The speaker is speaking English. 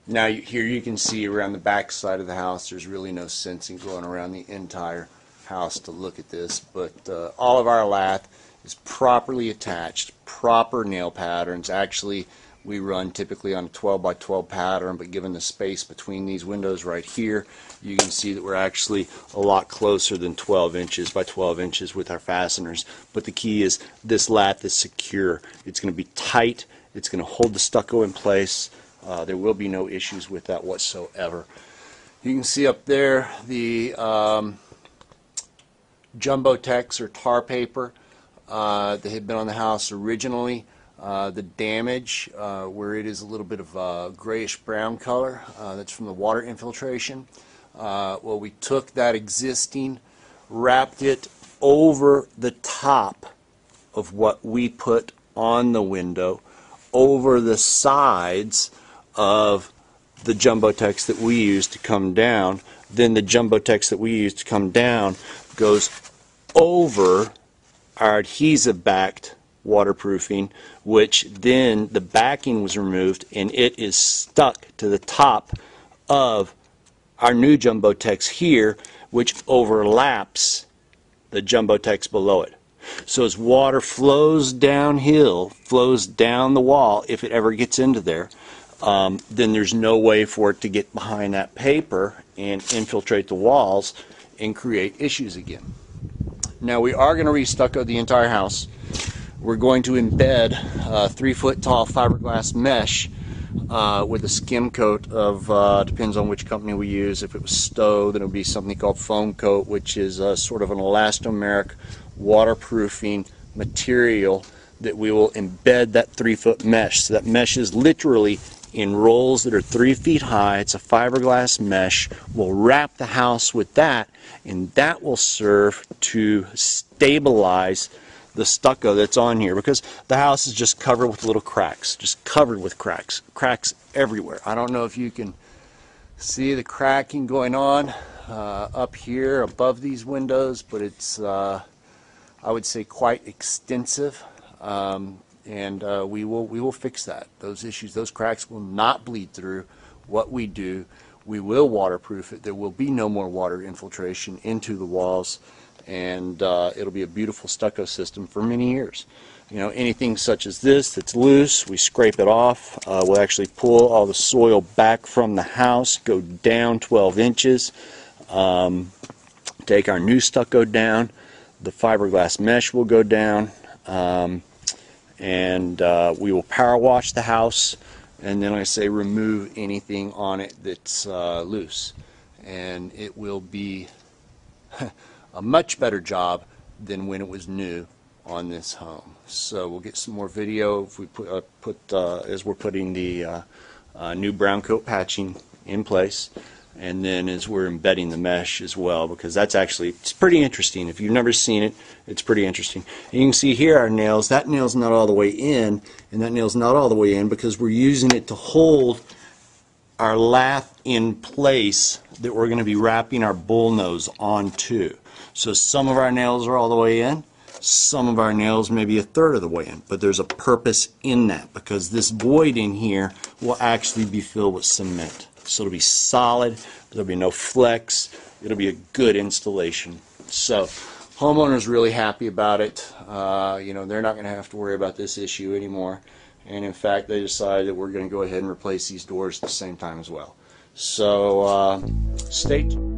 Now here you can see around the back side of the house there's really no sense in going around the entire house to look at this, but all of our lath is properly attached, proper nail patterns. Actually, we run typically on a 12 by 12 pattern, but given the space between these windows right here, you can see that we're actually a lot closer than 12 inches by 12 inches with our fasteners. But the key is this lath is secure. It's going to be tight. It's going to hold the stucco in place. There will be no issues with that whatsoever. You can see up there the Jumbo Tex or tar paper that had been on the house originally. The damage where it is a little bit of a grayish brown color, that's from the water infiltration. Well, we took that existing, wrapped it over the top of what we put on the window, over the sides of the Jumbo Tex that we use to come down. Then the Jumbo Tex that we use to come down goes over our adhesive backed waterproofing, which then the backing was removed and it is stuck to the top of our new Jumbo Tex here, which overlaps the Jumbo Tex below it. So as water flows downhill, flows down the wall, if it ever gets into there, then there's no way for it to get behind that paper and infiltrate the walls and create issues again. Now we are going to re-stucco the entire house. We're going to embed 3-foot tall fiberglass mesh with a skim coat of, depends on which company we use. If it was Stowe, then it would be something called foam coat, which is sort of an elastomeric waterproofing material that we will embed that 3-foot mesh. So that mesh is literally in rolls that are 3 feet high. It's a fiberglass mesh. We'll wrap the house with that, and that will serve to stabilize the stucco that's on here, because the house is just covered with little cracks, just covered with cracks everywhere. I don't know if you can see the cracking going on up here above these windows, but it's I would say quite extensive, and we will fix that. Those issues, those cracks will not bleed through what we do. We will waterproof it. There will be no more water infiltration into the walls, and it'll be a beautiful stucco system for many years. You know, anything such as this that's loose, we scrape it off. We'll actually pull all the soil back from the house, go down 12 inches, take our new stucco down, the fiberglass mesh will go down, and we will power wash the house, and then I say remove anything on it that's loose, and it will be a much better job than when it was new on this home. So we'll get some more video if we as we're putting the new brown coat patching in place, and then as we're embedding the mesh as well, because that's actually, it's pretty interesting. If you've never seen it, it's pretty interesting. And you can see here our nails, that nail's not all the way in, and that nail's not all the way in because we're using it to hold our lath in place that we're going to be wrapping our bullnose onto. So some of our nails are all the way in, some of our nails may be a third of the way in, but there's a purpose in that, because this void in here will actually be filled with cement. So it'll be solid, there'll be no flex, it'll be a good installation. So homeowner's really happy about it. You know, they're not going to have to worry about this issue anymore. And in fact, they decided that we're going to go ahead and replace these doors at the same time as well. So stay tuned.